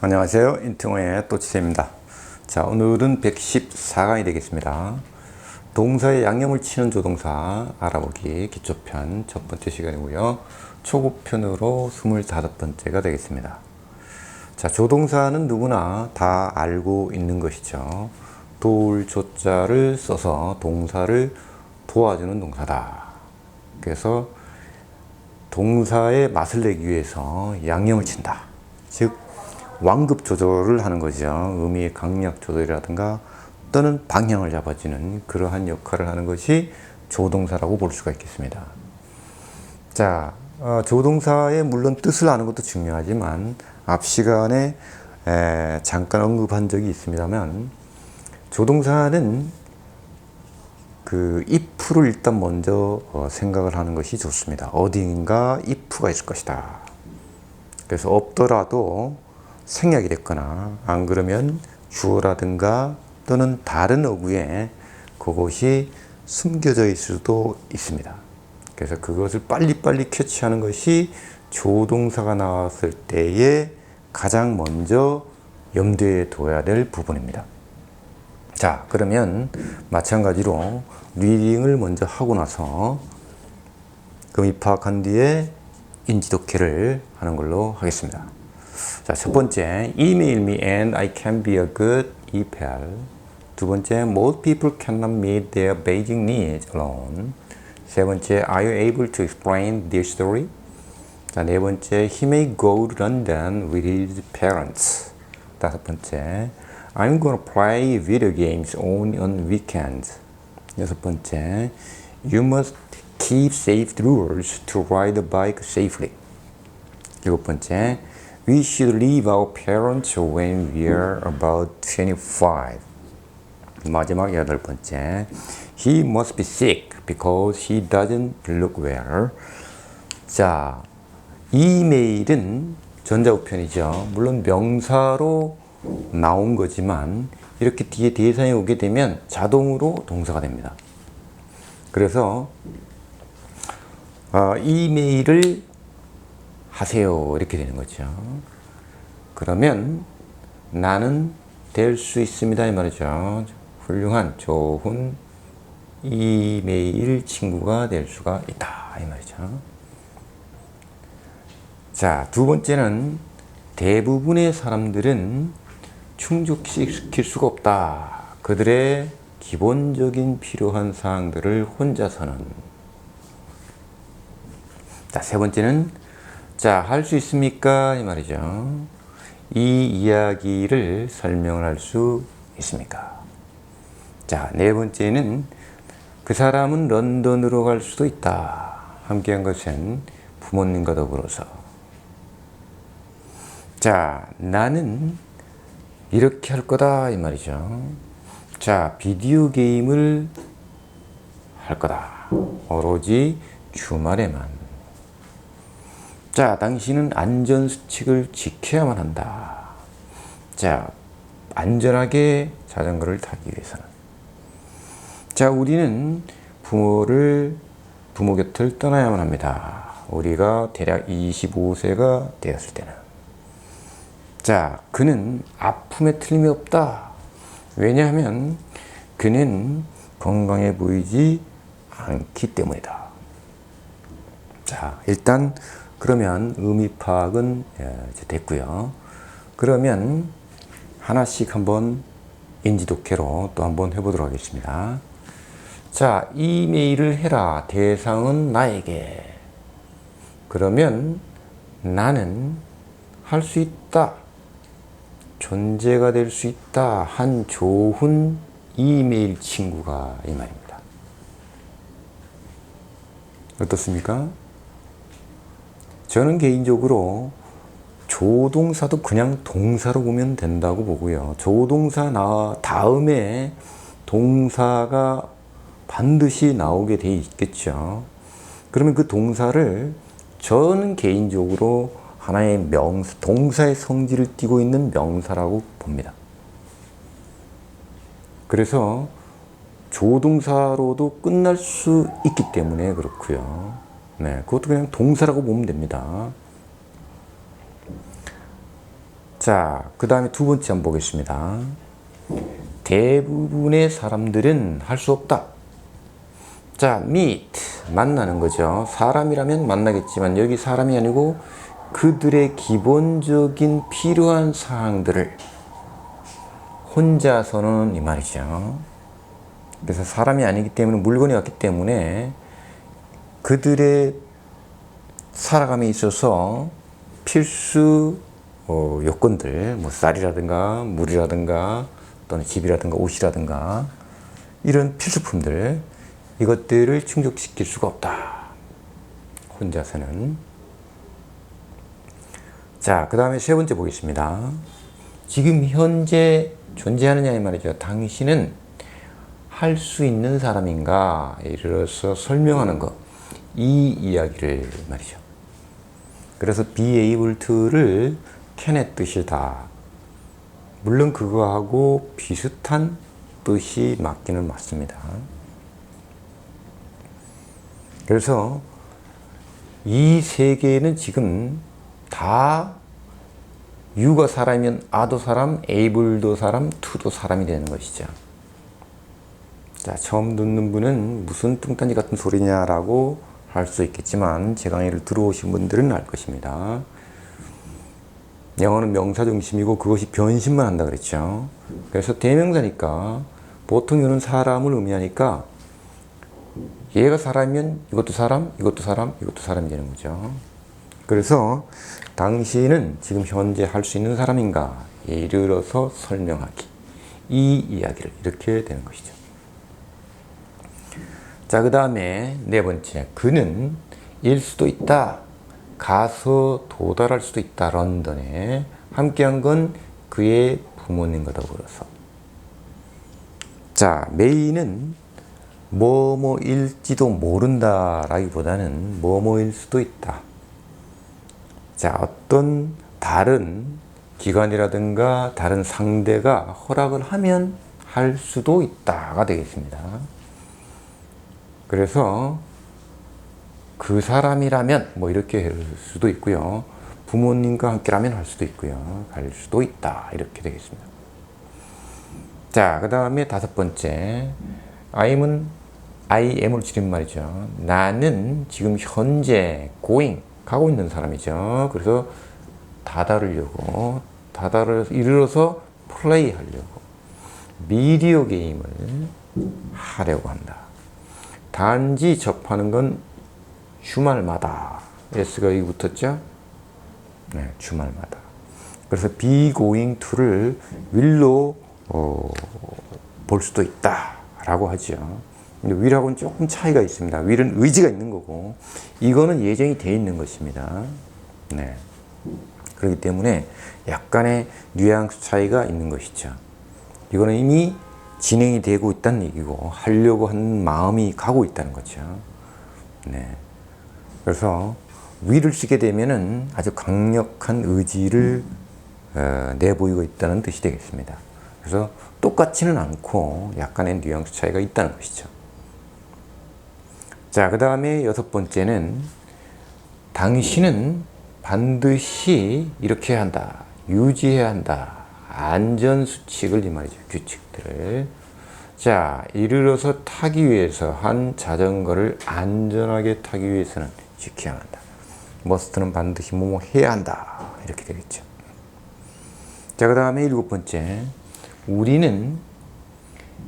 안녕하세요. 인팅어의 또치세입니다. 자, 오늘은 114강이 되겠습니다. 동사의 양념을 치는 조동사 알아보기 기초편 첫 번째 시간이고요. 초급편으로 25번째가 되겠습니다. 자, 조동사는 누구나 다 알고 있는 것이죠. 도울 조자를 써서 동사를 도와주는 동사다. 그래서 동사의 맛을 내기 위해서 양념을 친다. 즉 완급 조절을 하는 거죠. 의미의 강약 조절이라든가 또는 방향을 잡아주는 그러한 역할을 하는 것이 조동사라고 볼 수가 있겠습니다. 자, 조동사의 물론 뜻을 아는 것도 중요하지만 앞 시간에 잠깐 언급한 적이 있습니다만 조동사는 그 if를 일단 먼저 생각을 하는 것이 좋습니다. 어딘가 if가 있을 것이다. 그래서 없더라도 생략이 됐거나 안 그러면 주어라든가 또는 다른 어구에 그것이 숨겨져 있을 수도 있습니다. 그래서 그것을 빨리빨리 캐치하는 것이 조동사가 나왔을 때에 가장 먼저 염두에 둬야 될 부분입니다. 자, 그러면 마찬가지로 리딩을 먼저 하고 나서 의미 파악한 뒤에 인지독해를 하는 걸로 하겠습니다. 자, 첫 번째, email me and I can be a good e-pal. 두 번째, most people cannot meet their basic needs alone. 세 번째, are you able to explain this story? 자, 네 번째, he may go to London with his parents. 다섯 번째, I'm gonna play video games only on weekends. 여섯 번째, you must keep safe rules to ride a bike safely. 일곱 번째, we should leave our parents when we are about 25. 마지막 여덟 번째, he must be sick because he doesn't look well. 자, 이메일은 전자우편이죠. 물론 명사로 나온 거지만 이렇게 뒤에 대상이 오게 되면 자동으로 동사가 됩니다. 그래서 이메일을 하세요 이렇게 되는 거죠. 그러면 나는 될 수 있습니다 이 말이죠. 훌륭한 좋은 이메일 친구가 될 수가 있다 이 말이죠. 자, 두 번째는 대부분의 사람들은 충족시킬 수가 없다. 그들의 기본적인 필요한 사항들을 혼자서는. 자, 세 번째는 자, 할 수 있습니까? 이 말이죠. 이 이야기를 설명을 할 수 있습니까? 자, 네 번째는 그 사람은 런던으로 갈 수도 있다. 함께한 것은 부모님과 더불어서. 자, 나는 이렇게 할 거다 이 말이죠. 자, 비디오 게임을 할 거다. 오로지 주말에만. 자, 당신은 안전수칙을 지켜야만 한다. 자, 안전하게 자전거를 타기 위해서는. 자, 우리는 부모 곁을 떠나야만 합니다. 우리가 대략 25세가 되었을 때는. 자, 그는 아픔에 틀림이 없다. 왜냐하면 그는 건강해 보이지 않기 때문이다. 자, 일단 그러면 의미 파악은 이제 됐고요. 그러면 하나씩 한번 인지독해로 또 한번 해보도록 하겠습니다. 자, 이메일을 해라. 대상은 나에게. 그러면 나는 할 수 있다. 존재가 될 수 있다. 한 좋은 이메일 친구가 이 말입니다. 어떻습니까? 저는 개인적으로 조동사도 그냥 동사로 보면 된다고 보고요. 조동사 다음에 동사가 반드시 나오게 돼 있겠죠. 그러면 그 동사를 저는 개인적으로 하나의 동사의 성질을 띠고 있는 명사라고 봅니다. 그래서 조동사로도 끝날 수 있기 때문에 그렇고요. 네, 그것도 그냥 동사라고 보면 됩니다. 자, 그 다음에 두 번째 한번 보겠습니다. 대부분의 사람들은 할 수 없다. 자, meet, 만나는 거죠. 사람이라면 만나겠지만 여기 사람이 아니고 그들의 기본적인 필요한 사항들을 혼자서는 이 말이죠. 그래서 사람이 아니기 때문에 물건이 왔기 때문에 그들의 살아감에 있어서 필수 요건들, 뭐 쌀이라든가 물이라든가 또는 집이라든가 옷이라든가 이런 필수품들, 이것들을 충족시킬 수가 없다. 혼자서는. 자, 그 다음에 세 번째 보겠습니다. 지금 현재 존재하느냐 이 말이죠. 당신은 할 수 있는 사람인가? 예를 들어서 설명하는 것. 이 이야기를 말이죠. 그래서 be able to를 can의 뜻이다. 물론 그거하고 비슷한 뜻이 맞기는 맞습니다. 그래서 이 세 개는 지금 다 you가 사람이면 a도 사람, able도 사람, to도 사람이 되는 것이죠. 자, 처음 듣는 분은 무슨 뚱딴지 같은 소리냐라고 할 수 있겠지만 제 강의를 들어오신 분들은 알 것입니다. 영어는 명사 중심이고 그것이 변신만 한다 그랬죠. 그래서 대명사니까 보통 이는 사람을 의미하니까 얘가 사람이면 이것도 사람, 이것도 사람, 이것도 사람이 되는 거죠. 그래서 당신은 지금 현재 할 수 있는 사람인가? 예를 들어서 설명하기. 이 이야기를 이렇게 되는 것이죠. 자, 그 다음에 네 번째. 그는 일 수도 있다. 가서 도달할 수도 있다. 런던에. 함께한 건 그의 부모님과 더불어서. 자, 메이는 뭐뭐일지도 모른다 라기보다는 뭐뭐일 수도 있다. 자, 어떤 다른 기관이라든가 다른 상대가 허락을 하면 할 수도 있다가 되겠습니다. 그래서 그 사람이라면 뭐 이렇게 할 수도 있고요. 부모님과 함께라면 할 수도 있고요. 갈 수도 있다. 이렇게 되겠습니다. 자, 그 다음에 다섯 번째. I am을 줄임말이죠. 나는 지금 현재 going, 가고 있는 사람이죠. 그래서 다다르려고, 이르러서 플레이 하려고, 비디오 게임을 하려고 한다. 단지 접하는 건 주말마다. S가 여기 붙었죠? 네, 주말마다. 그래서 be going to를 will로 볼 수도 있다 라고 하죠. 근데 will하고는 조금 차이가 있습니다. will은 의지가 있는 거고 이거는 예정이 되어 있는 것입니다. 네. 그렇기 때문에 약간의 뉘앙스 차이가 있는 것이죠. 이거는 이미 진행이 되고 있다는 얘기고 하려고 하는 마음이 가고 있다는 거죠. 네. 그래서 will을 쓰게 되면은 아주 강력한 의지를 내보이고 있다는 뜻이 되겠습니다. 그래서 똑같지는 않고 약간의 뉘앙스 차이가 있다는 것이죠. 자, 그 다음에 여섯 번째는 당신은 반드시 이렇게 해야 한다. 유지해야 한다. 안전수칙을 이 말이죠. 규칙들을. 자, 이르러서 타기 위해서 한 자전거를 안전하게 타기 위해서는 지켜야 한다. must는 반드시 뭐뭐 해야 한다. 이렇게 되겠죠. 자, 그 다음에 일곱 번째. 우리는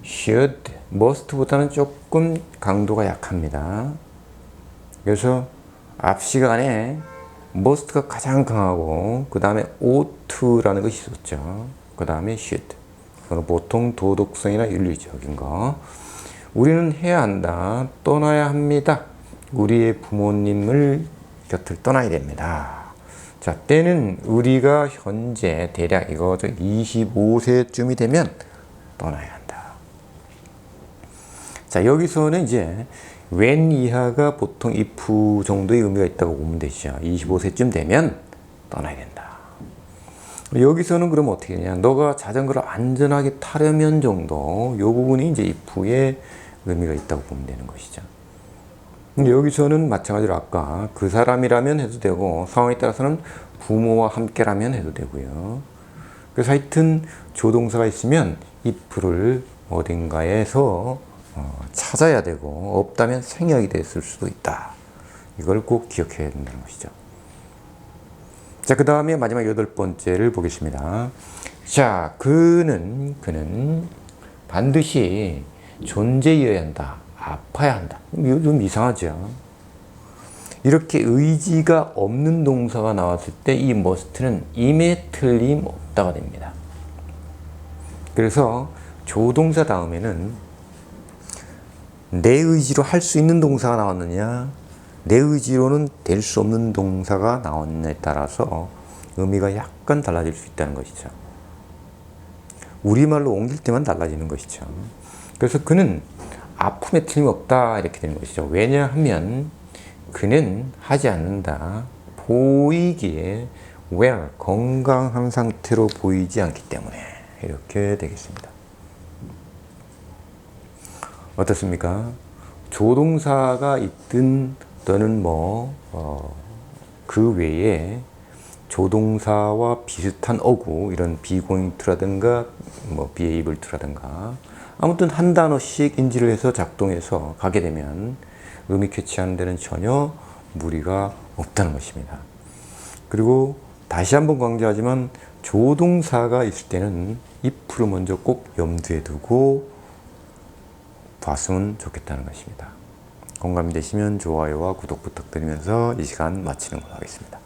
should, must보다는 조금 강도가 약합니다. 그래서 앞 시간에 must가 가장 강하고 그 다음에 ought to라는 것이 있었죠. 그 다음에 should. 보통 도덕성이나 윤리적인 거. 우리는 해야 한다. 떠나야 합니다. 우리의 부모님을 곁을 떠나야 됩니다. 자, 때는 우리가 현재 대략 이거죠. 25세쯤이 되면 떠나야 한다. 자, 여기서는 이제 when 이하가 보통 if 정도의 의미가 있다고 보면 되죠. 25세쯤 되면 떠나야 된다. 여기서는 그럼 어떻게 되냐? 너가 자전거를 안전하게 타려면 정도, 요 부분이 이제 if의 의미가 있다고 보면 되는 것이죠. 근데 여기서는 마찬가지로 아까 그 사람이라면 해도 되고 상황에 따라서는 부모와 함께라면 해도 되고요. 그래서 하여튼 조동사가 있으면 if를 어딘가에서 찾아야 되고 없다면 생략이 됐을 수도 있다. 이걸 꼭 기억해야 된다는 것이죠. 자, 그 다음에 마지막 8번째를 보겠습니다. 자, 그는 반드시 존재해야 한다. 아파야 한다. 이거 좀 이상하죠. 이렇게 의지가 없는 동사가 나왔을 때 이 must는 임에 틀림없다가 됩니다. 그래서 조동사 다음에는 내 의지로 할 수 있는 동사가 나왔느냐, 내 의지로는 될 수 없는 동사가 나왔느냐에 따라서 의미가 약간 달라질 수 있다는 것이죠. 우리말로 옮길 때만 달라지는 것이죠. 그래서 그는 아픔에 틀림없다 이렇게 되는 것이죠. 왜냐하면 그는 하지 않는다. 보이기에 well, 건강한 상태로 보이지 않기 때문에 이렇게 되겠습니다. 어떻습니까? 조동사가 있든 또는 그 외에 조동사와 비슷한 어구, 이런 be going to라든가 be able to라든가 아무튼 한 단어씩 인지를 해서 작동해서 가게 되면 의미 캐치하는 데는 전혀 무리가 없다는 것입니다. 그리고 다시 한번 강조하지만 조동사가 있을 때는 if를 먼저 꼭 염두에 두고 봤으면 좋겠다는 것입니다. 공감이 되시면 좋아요와 구독 부탁드리면서 이 시간 마치는 걸로 하겠습니다.